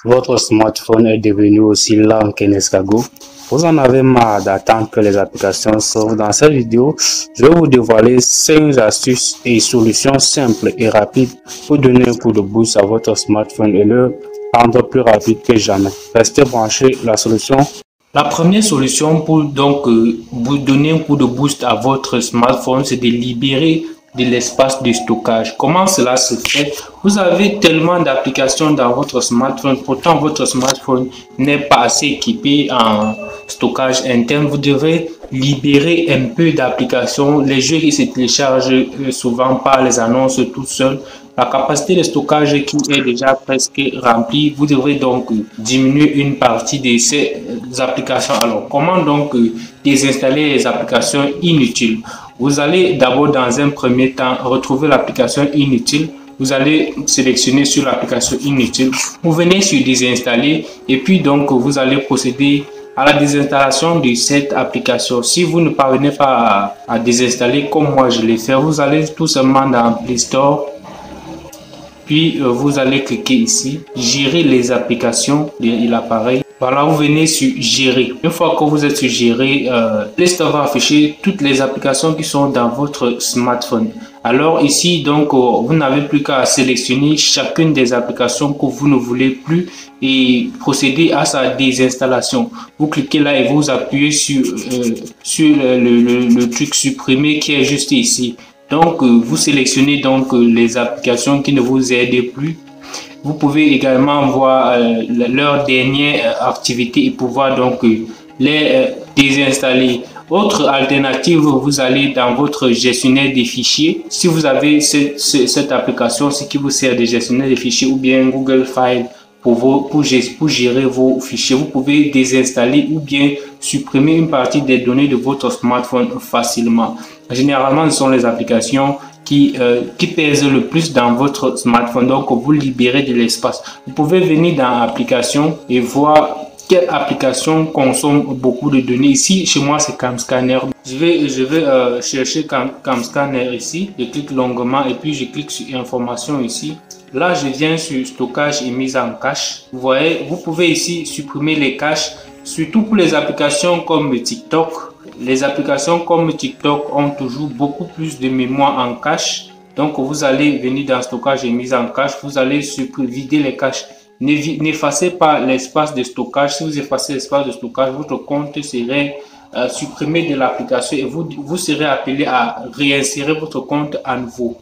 Votre smartphone est devenu aussi lent qu'un escargot. Vous en avez marre d'attendre que les applications s'ouvrent. Dans cette vidéo, je vais vous dévoiler 5 astuces et solutions simples et rapides pour donner un coup de boost à votre smartphone et le rendre plus rapide que jamais. Restez branchés, la solution. La première solution pour vous donner un coup de boost à votre smartphone, c'est de libérer de l'espace de stockage. Comment cela se fait? Vous avez tellement d'applications dans votre smartphone, pourtant votre smartphone n'est pas assez équipé en stockage interne. Vous devez libérer un peu d'applications. Les jeux qui se téléchargent souvent par les annonces tout seuls. La capacité de stockage qui est déjà presque remplie, vous devrez donc diminuer une partie de ces applications. Alors, comment donc désinstaller les applications inutiles? Vous allez d'abord dans un premier temps retrouver l'application inutile. Vous allez sélectionner sur l'application inutile. Vous venez sur désinstaller et puis donc vous allez procéder à la désinstallation de cette application. Si vous ne parvenez pas à désinstaller comme moi je l'ai fait, vous allez tout simplement dans Play Store. Puis vous allez cliquer ici, gérer les applications de l'appareil. Voilà, vous venez sur gérer. Une fois que vous êtes sur gérer, Play Store va afficher toutes les applications qui sont dans votre smartphone. Alors ici, donc, vous n'avez plus qu'à sélectionner chacune des applications que vous ne voulez plus et procéder à sa désinstallation. Vous cliquez là et vous appuyez sur le truc supprimer qui est juste ici. Donc, vous sélectionnez donc les applications qui ne vous aident plus. Vous pouvez également voir leur dernière activité et pouvoir donc les désinstaller. Autre alternative, vous allez dans votre gestionnaire des fichiers. Si vous avez cette application, ce qui vous sert de gestionnaire des fichiers ou bien Google File pour gérer vos fichiers, vous pouvez désinstaller ou bien supprimer une partie des données de votre smartphone facilement. Généralement, ce sont les applications qui pèsent le plus dans votre smartphone, donc vous libérez de l'espace. Vous pouvez venir dans application et voir quelle application consomme beaucoup de données. Ici, chez moi, c'est CamScanner. Je vais chercher CamScanner ici. Je clique longuement et puis je clique sur information ici. Là, je viens sur stockage et mise en cache. Vous voyez, vous pouvez ici supprimer les caches, surtout pour les applications comme TikTok. Les applications comme TikTok ont toujours beaucoup plus de mémoire en cache. Donc, vous allez venir dans stockage et mise en cache. Vous allez vider les caches. N'effacez pas l'espace de stockage. Si vous effacez l'espace de stockage, votre compte serait supprimé de l'application et vous serez appelé à réinsérer votre compte à nouveau.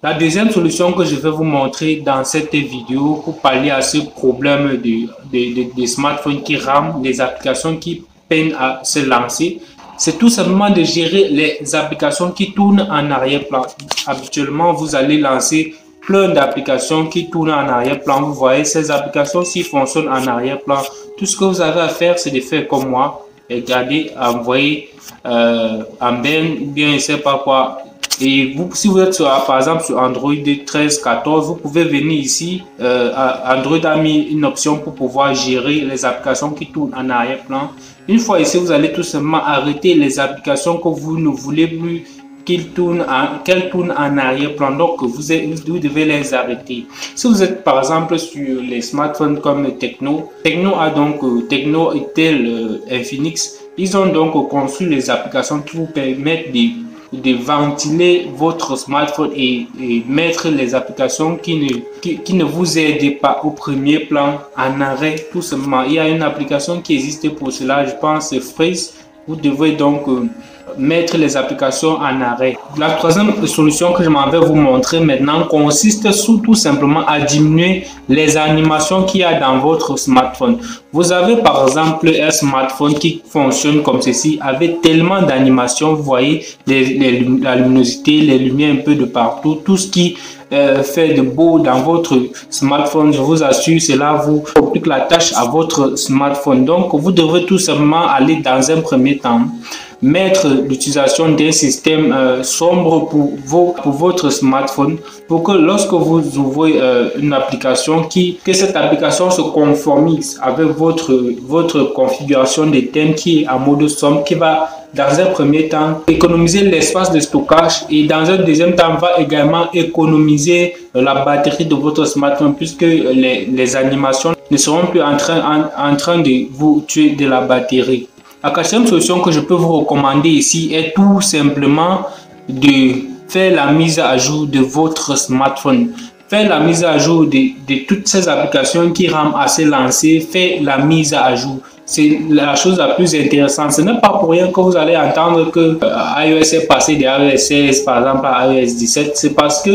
La deuxième solution que je vais vous montrer dans cette vidéo pour pallier à ce problème de smartphones qui rament, les applications qui peinent à se lancer, c'est tout simplement de gérer les applications qui tournent en arrière-plan. Habituellement, vous allez lancer plein d'applications qui tournent en arrière-plan. Vous voyez, ces applications-ci fonctionnent en arrière-plan. Tout ce que vous avez à faire, c'est de faire comme moi. Regardez, envoyer en bien, je sais pas quoi. Et vous, si vous êtes par exemple sur Android 13, 14, vous pouvez venir ici. Android a mis une option pour pouvoir gérer les applications qui tournent en arrière-plan. Une fois ici, vous allez tout simplement arrêter les applications que vous ne voulez plus qu'elles tournent en arrière-plan. Donc, vous devez les arrêter. Si vous êtes par exemple sur les smartphones comme Tecno a donc Tecno Itel Infinix. Ils ont donc construit les applications qui vous permettent de ventiler votre smartphone et mettre les applications qui ne vous aident pas au premier plan en arrêt tout simplement. Il y a une application qui existe pour cela, je pense c'est Freeze. Vous devez donc mettre les applications en arrêt. La troisième solution que je m'en vais vous montrer maintenant consiste tout simplement à diminuer les animations qu'il y a dans votre smartphone. Vous avez par exemple un smartphone qui fonctionne comme ceci avec tellement d'animations. Vous voyez la luminosité, les lumières un peu de partout, tout ce qui fait de beau dans votre smartphone. Je vous assure, cela vous complique la tâche à votre smartphone. Donc, vous devrez tout simplement aller dans un premier temps mettre l'utilisation d'un système sombre pour votre smartphone pour que lorsque vous ouvrez une application que cette application se conformise avec votre configuration de thème qui est en mode sombre, qui va dans un premier temps économiser l'espace de stockage et dans un deuxième temps va également économiser la batterie de votre smartphone puisque les animations ne seront plus en train de vous tuer de la batterie. La quatrième solution que je peux vous recommander ici est tout simplement de faire la mise à jour de votre smartphone. Faire la mise à jour de toutes ces applications qui rendent assez lancées, faire la mise à jour. C'est la chose la plus intéressante. Ce n'est pas pour rien que vous allez entendre que iOS est passé de iOS 16 par exemple à iOS 17. C'est parce que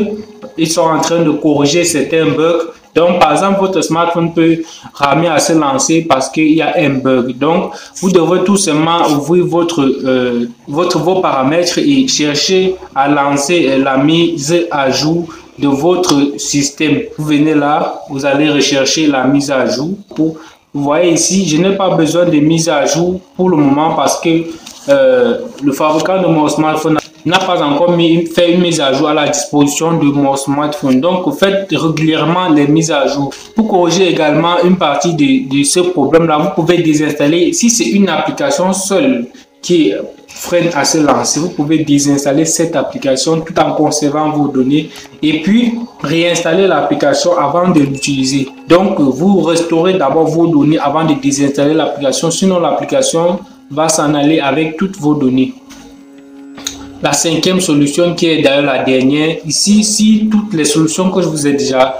ils sont en train de corriger certains bugs. Donc, par exemple, votre smartphone peut ramer à se lancer parce qu'il y a un bug. Donc, vous devrez tout simplement ouvrir vos paramètres et chercher à lancer la mise à jour de votre système. Vous venez là, vous allez rechercher la mise à jour. Vous voyez ici, je n'ai pas besoin de mise à jour pour le moment parce que le fabricant de mon smartphone n'a pas encore fait une mise à jour à la disposition de mon smartphone. Donc, faites régulièrement les mises à jour. Pour corriger également une partie de ce problème-là, vous pouvez désinstaller. Si c'est une application seule qui freine à se lancer, vous pouvez désinstaller cette application tout en conservant vos données et puis réinstaller l'application avant de l'utiliser. Donc, vous restaurez d'abord vos données avant de désinstaller l'application, sinon l'application va s'en aller avec toutes vos données. La cinquième solution qui est d'ailleurs la dernière, ici, si toutes les solutions que je vous ai déjà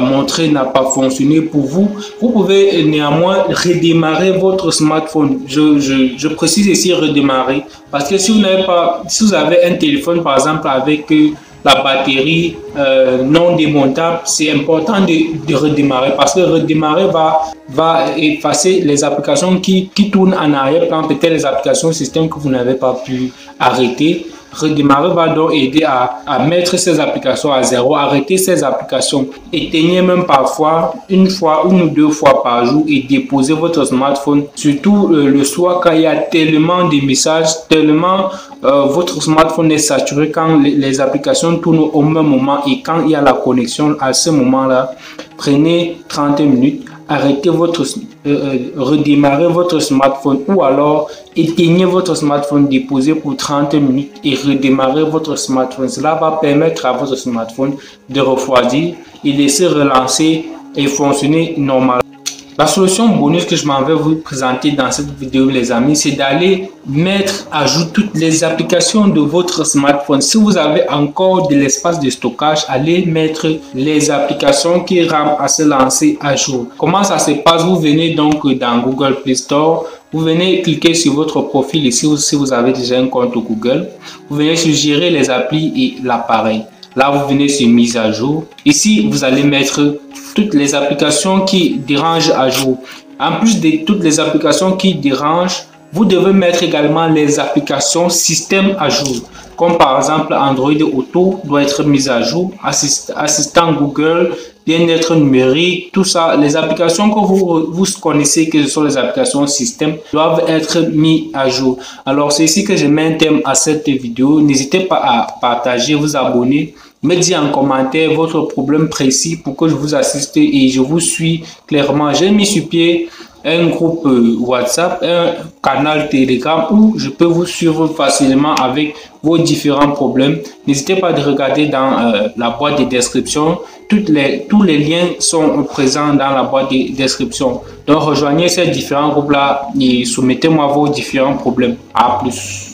montrées n'ont pas fonctionné pour vous, vous pouvez néanmoins redémarrer votre smartphone. Je précise ici redémarrer parce que si vous avez un téléphone par exemple avec la batterie non démontable, c'est important de redémarrer parce que redémarrer va effacer les applications qui tournent en arrière-plan, peut-être les applications système que vous n'avez pas pu arrêter. Redémarrer va donc aider à mettre ces applications à zéro, arrêter ces applications, éteignez même parfois une ou deux fois par jour et déposer votre smartphone, surtout le soir quand il y a tellement de messages, tellement votre smartphone est saturé quand les applications tournent au même moment et quand il y a la connexion à ce moment-là, prenez 30 minutes. Arrêtez redémarrez votre smartphone ou alors éteignez votre smartphone, déposez pour 30 minutes et redémarrez votre smartphone. Cela va permettre à votre smartphone de refroidir et laisser relancer et fonctionner normalement. La solution bonus que je m'en vais vous présenter dans cette vidéo, les amis, c'est d'aller mettre à jour toutes les applications de votre smartphone. Si vous avez encore de l'espace de stockage, allez mettre les applications qui rament à se lancer à jour. Comment ça se passe? Vous venez donc dans Google Play Store. Vous venez cliquer sur votre profil ici si vous avez déjà un compte Google. Vous venez sur gérer les applis et l'appareil. Là, vous venez sur mise à jour. Ici, vous allez mettre toutes les applications qui dérangent à jour. En plus de toutes les applications qui dérangent, vous devez mettre également les applications système à jour. Comme par exemple Android Auto doit être mis à jour, assistant Google, bien-être numérique, tout ça, les applications que vous connaissez que ce sont les applications système doivent être mis à jour. Alors c'est ici que je mets un thème à cette vidéo. N'hésitez pas à partager, vous abonner, me dire en commentaire votre problème précis pour que je vous assiste et je vous suis clairement. J'ai mis sur pied un groupe WhatsApp, un canal Telegram où je peux vous suivre facilement avec vos différents problèmes. N'hésitez pas à regarder dans la boîte de description. Tous les liens sont présents dans la boîte de description. Donc rejoignez ces différents groupes là et soumettez-moi vos différents problèmes. À plus.